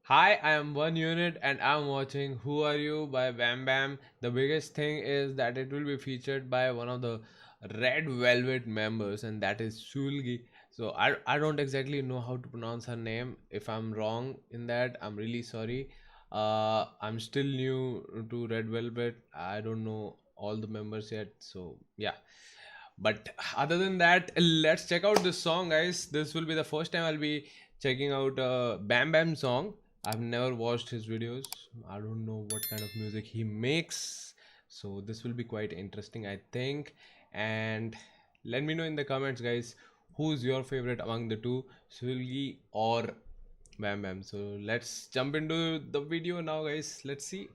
Hi, I am One Unit and I'm watching Who Are You by Bam Bam. The biggest thing is that it will be featured by one of the Red Velvet members, and that is Sulgi. So I don't exactly know how to pronounce her name. If I'm wrong in that, I'm really sorry. I'm still new to Red Velvet. I don't know all the members yet. So yeah. But other than that, let's check out this song, guys. This will be the first time I'll be checking out a Bam Bam song. I've never watched his videos. I don't know what kind of music he makes. So this will be quite interesting, I think. And let me know in the comments, guys, who's your favorite among the two, Sulgi or Bam Bam. So let's jump into the video now, guys. Let's see.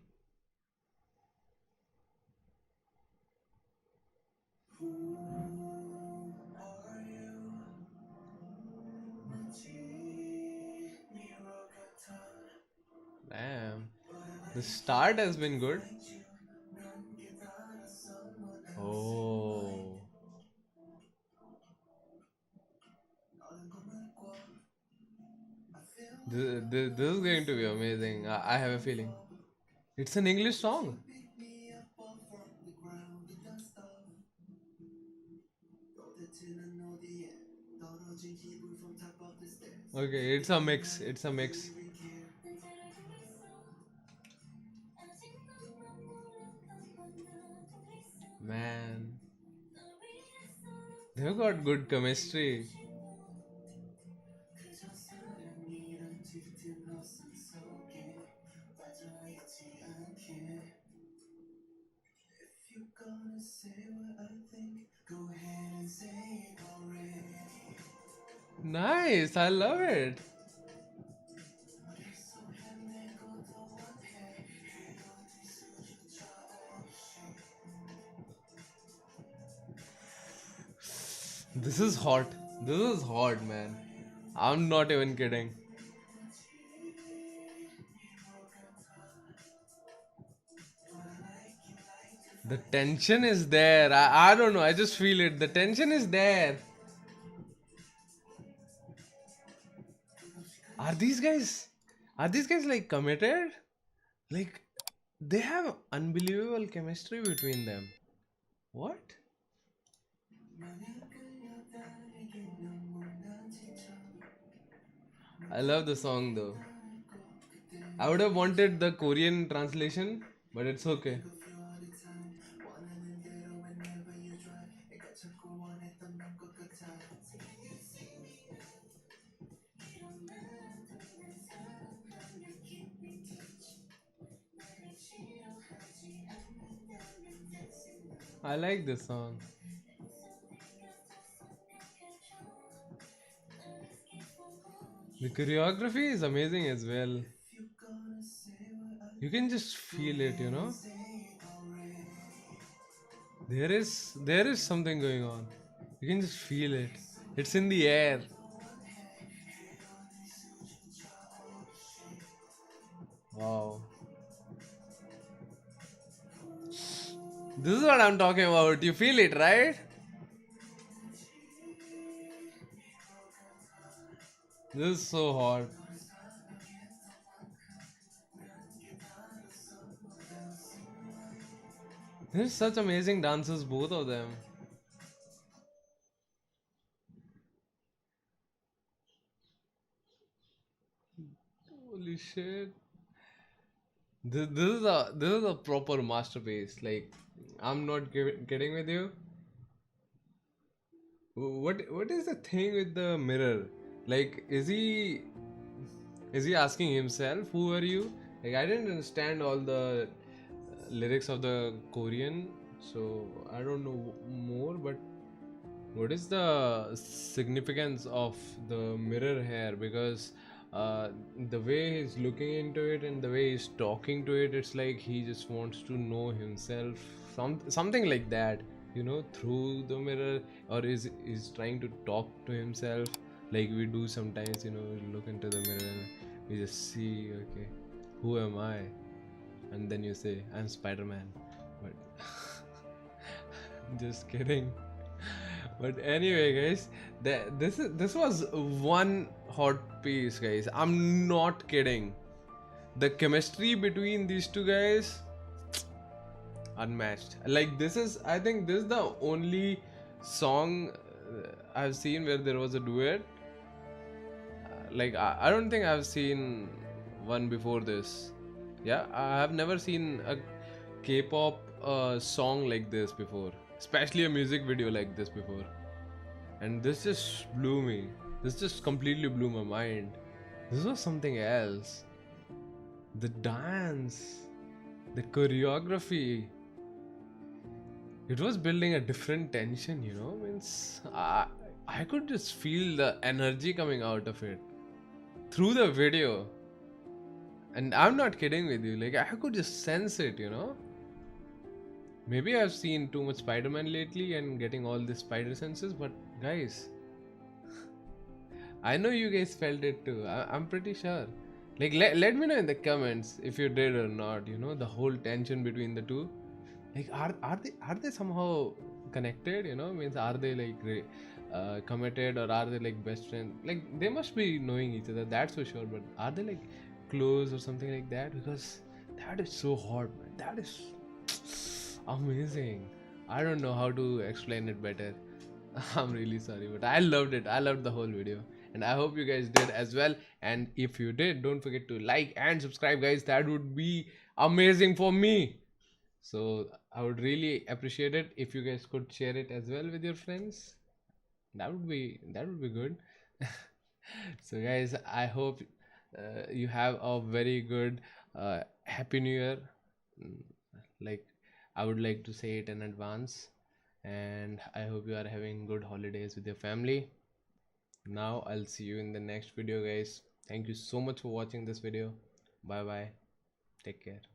Damn. The start has been good. Oh. This is going to be amazing. I have a feeling. It's an English song. Okay, it's a mix. It's a mix. Man, they've got good chemistry. Nice, I love it. This is hot. This is hot, man. I'm not even kidding. The tension is there. I don't know. I just feel it. The tension is there. Are these guys? Are these guys like committed? Like they have unbelievable chemistry between them. What? I love the song though. I would have wanted the Korean translation, but it's okay. I like this song. The choreography is amazing as well. You can just feel it, you know. There is something going on. You can just feel it. It's in the air. Wow. This is what I'm talking about. You feel it, right? This is so hot. They're such amazing dancers, both of them. Holy shit. This is a proper masterpiece. Like, I'm not kidding with you. What is the thing with the mirror? Like, is he asking himself, "Who are you?" Like, I didn't understand all the lyrics of the Korean, so I don't know more. But what is the significance of the mirror here? Because the way he's looking into it and the way he's talking to it, it's like he just wants to know himself. Something like that, through the mirror, or is trying to talk to himself, like we do sometimes. We look into the mirror and we just see, okay, who am I? And then you say, I'm Spider-Man. But just kidding. But anyway, guys, this was one hot piece, guys. I'm not kidding. The chemistry between these two guys, unmatched. Like this is, I think this is the only song I've seen where there was a duet. Like I don't think I've seen one before this. Yeah, I have never seen a K-pop song like this before, especially a music video like this before. And this just blew me. This just completely blew my mind. This was something else. The dance, the choreography, it was building a different tension, you know. Means I could just feel the energy coming out of it through the video. And I'm not kidding with you, like I could just sense it, you know. Maybe I've seen too much Spider-Man lately and getting all the spider senses, but guys, I know you guys felt it too. I'm pretty sure. Like, let me know in the comments if you did or not. You know, the whole tension between the two. Like, are they somehow connected? You know, means are they like committed, or are they like best friends? Like, they must be knowing each other. That's for sure. But are they like close or something like that? Because that is so hot, man. That is amazing. I don't know how to explain it better. I'm really sorry, but I loved it. I loved the whole video, and I hope you guys did as well. And if you did, don't forget to like and subscribe, guys. That would be amazing for me. So I would really appreciate it if you guys could share it as well with your friends. That would be good. So guys, I hope you have a very good Happy New Year. Mm, Like I would like to say it in advance, and I hope you are having good holidays with your family. Now I'll see you in the next video, guys. Thank you so much for watching this video. Bye bye. Take care.